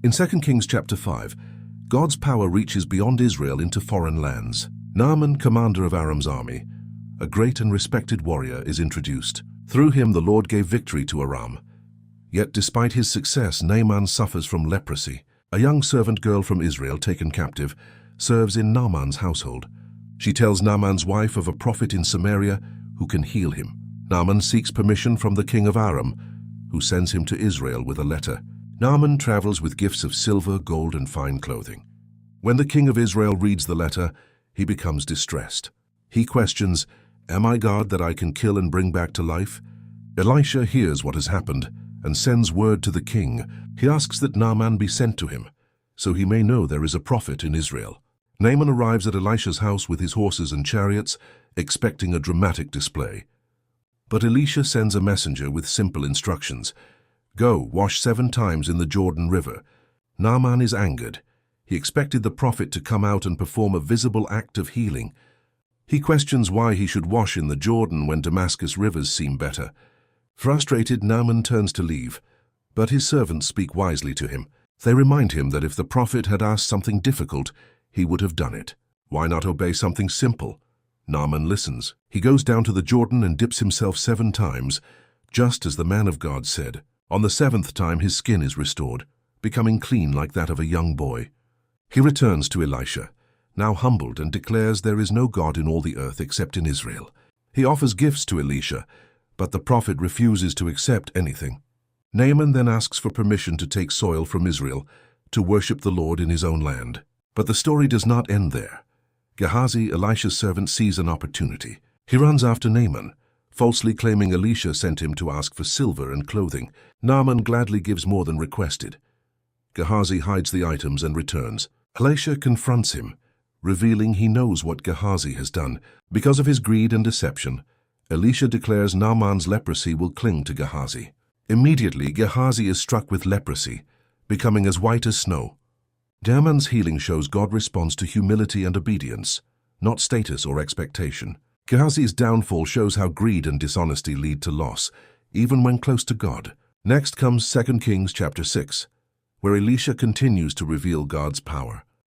In 2 Kings chapter 5, God's power reaches beyond Israel into foreign lands. Naaman, commander of Aram's army, a great and respected warrior, is introduced. Through him the Lord gave victory to Aram. Yet despite his success, Naaman suffers from leprosy. A young servant girl from Israel, taken captive, serves in Naaman's household. She tells Naaman's wife of a prophet in Samaria who can heal him. Naaman seeks permission from the king of Aram, who sends him to Israel with a letter. Naaman travels with gifts of silver, gold, and fine clothing. When the king of Israel reads the letter, he becomes distressed. He questions, "Am I God that I can kill and bring back to life?" Elisha hears what has happened and sends word to the king. He asks that Naaman be sent to him, so he may know there is a prophet in Israel. Naaman arrives at Elisha's house with his horses and chariots, expecting a dramatic display. But Elisha sends a messenger with simple instructions. "Go, wash 7 times in the Jordan River." Naaman is angered. He expected the prophet to come out and perform a visible act of healing. He questions why he should wash in the Jordan when Damascus rivers seem better. Frustrated, Naaman turns to leave, but his servants speak wisely to him. They remind him that if the prophet had asked something difficult, he would have done it. Why not obey something simple? Naaman listens. He goes down to the Jordan and dips himself 7 times, just as the man of God said. On the 7th time his skin is restored, becoming clean like that of a young boy. He returns to Elisha, now humbled, and declares there is no God in all the earth except in Israel. He offers gifts to Elisha, but the prophet refuses to accept anything. Naaman then asks for permission to take soil from Israel to worship the Lord in his own land. But the story does not end there. Gehazi, Elisha's servant, sees an opportunity. He runs after Naaman, falsely claiming Elisha sent him to ask for silver and clothing. Naaman gladly gives more than requested. Gehazi hides the items and returns. Elisha confronts him, revealing he knows what Gehazi has done. Because of his greed and deception, Elisha declares Naaman's leprosy will cling to Gehazi. Immediately, Gehazi is struck with leprosy, becoming as white as snow. Naaman's healing shows God responds to humility and obedience, not status or expectation. Gehazi's downfall shows how greed and dishonesty lead to loss, even when close to God. Next comes 2 Kings chapter 6, where Elisha continues to reveal God's power.